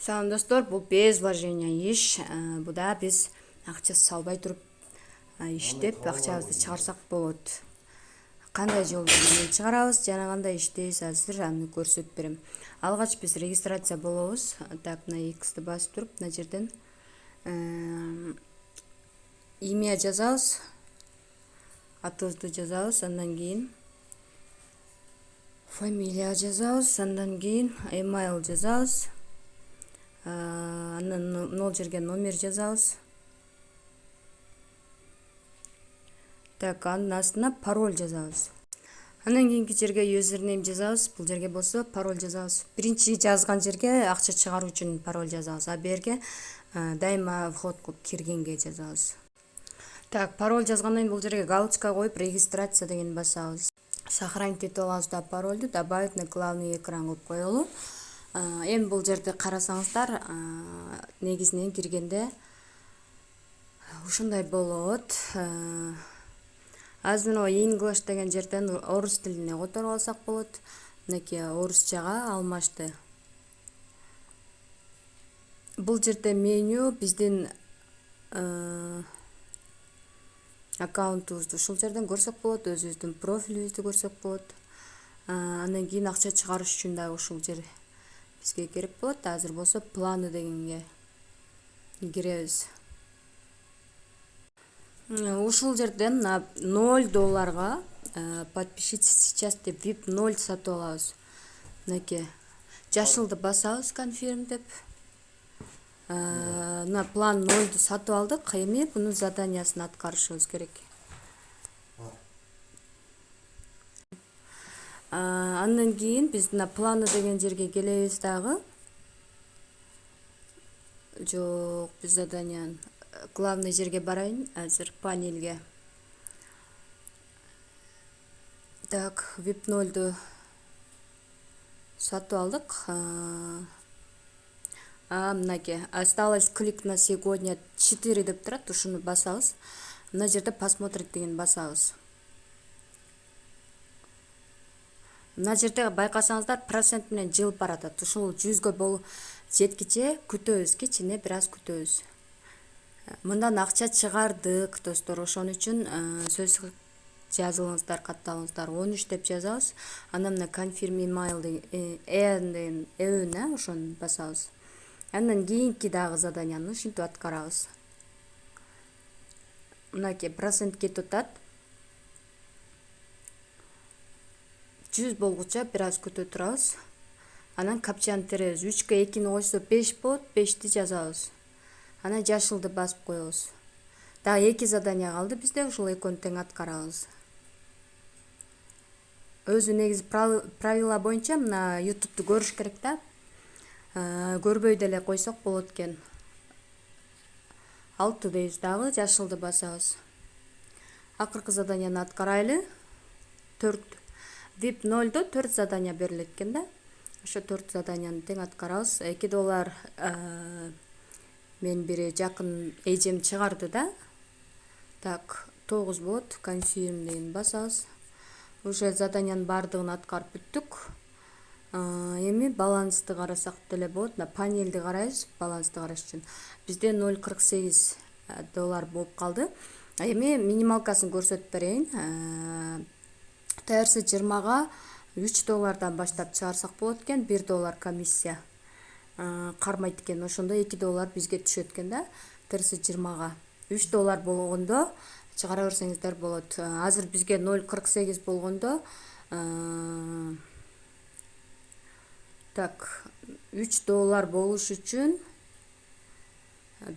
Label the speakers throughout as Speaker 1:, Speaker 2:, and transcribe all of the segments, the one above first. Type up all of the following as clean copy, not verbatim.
Speaker 1: Салам достор, бул без вложения иш. Буда биз акча салбай туруп иштеп акчабызды чыгарсак болот. Кандай жол менен чыгарабыз жана кандай иштейбиз азыр аны көрсөтүп берем. Алгач биз регистрация болобуз. Так, мына X'ти басып туруп, мына жерден имя жазабыз, атыбызды жазабыз, андан кийин фамилия жазабыз, андан кийин email жазабыз. Андан нол жерге номер жазабыз. Так, анын астына пароль жазабыз. Андан кийинки жерге username жазабыз. Бул жерге болсо пароль жазабыз. Биринчи жазган жерге акча чыгаруу үчүн пароль жазабыз. А берге дайыма вход кылып киргенге жазабыз. Так, пароль жазгандан кийин бул жерге галочка коюп регистрация деген басабыз. Сохранить этип алабыз да парольду, добавить на главный экран кылып коелу. Эми бул жерде карасаңыздар, негизинен киргенде ушундай болот. Азыр English деген жерден орус тилине которуп алсак болот. Мынакей орусчага алмашты. Бул жерде меню биздин аккаунтубузду ушул жерден көрсөк болот, өзүбүздүн профилибизди көрсөк болот. Андан кийин акча чыгарыш үчүн да ушул жер бизге керек болот. Азыр болсо планы дегенге киребиз. Ушул жерден $0 подпишитесь сейчас деп VIP 0 сатып алабыз. Мынакей жашылды басабыз confirm деп. Мына план 0ду сатып алдык. Эми бунун заданиясын аткарышыбыз керек. Андан кийин биз мына планы деген жерге келебиз дагы. Жок, биз заданияны главный жерге барайын, азыр панельге. Так, VIP 0ду сатып алдык. Мынакей осталось клик на сегодня 4 деп турат, ушуну басабыз. Мына жерде посмотреть деген басабыз. Мына жерде байкасаңыздар процент менен жылып баратат. Ушул 100га жеткиче күтөбүз, кичине бир аз күтөбүз. Мындан акча чыгардык достор, ошон үчүн сөз жазылыңыздар, катталыңыздар. 13 деп жазабыз. Андан мына confirm email деген эүнө ошону басабыз. Андан кийинки дагы заданияны ушинтип аткарабыз. Мынакей процент кетип атат. 100 болгуча бир аз күтө турабыз. Анан капчаны теребиз. 3ке 2-ни койсо 5 болот, 5ти жазабыз. Анан жашылды басып коебуз. Дагы 2 задания калды бизде, ушул экөөнү тең аткарабыз. Өзү негизи правила боюнча мына YouTube'ду көрүш керек да. Көрбөй деле койсок болот экен. 6 дейбиз дагы, жашылды басабыз. Акыркы заданияны аткарайлы. 4 VIP 0до 4 задания берилет экен да. Ошо 4 заданияны тең аткарабыз. $2 мен бири жакын эжем чыгарды да. Так, 9 болот. Confirm деген басабыз. Уже заданияны бардыгын аткарып бүттүк. Эми балансты карасак деле болот. Мына панельди карайбыз, балансты караш үчүн. Бизде $0.48 болуп калды. Эми минималкасын көрсөтүп берейин. Терси 20га $3 баштап чыгарсак болот экен, $1 комиссия кармайт экен. Ошондо $2 бизге түшөт экен да. Терси 20га $3 болгондо чыгара берсеңиздер болот. Азыр бизге 0.48 болгондо так, $3 болуш үчүн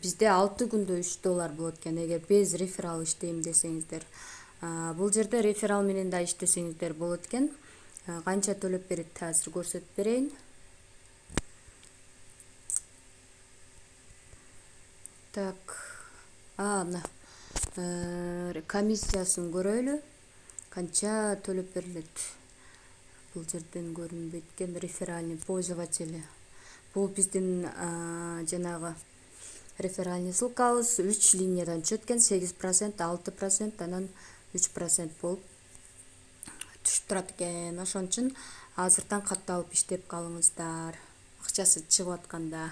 Speaker 1: бизде 6 күндө $3 болот экен, эгер без реферал иштейм десеңиздер. Бул жерде реферал менен да иштесеңиздер болот экен. Канча төлөп берет азыр көрсөтүп берейин. Так, мына комиссиясын көрөлү. Канча төлөп берилет. Бул жерден көрүнбөйт экен, реферальный пользователи. Бул биздин жанагы реферальный ссылкабыз 3 линиядан түшөт экен, 8%, 6%, анан 3% болуп түшүп турат экен. Ошон үчүн азырдан катталып иштеп калыңыздар. Акчасы чыгып атканда.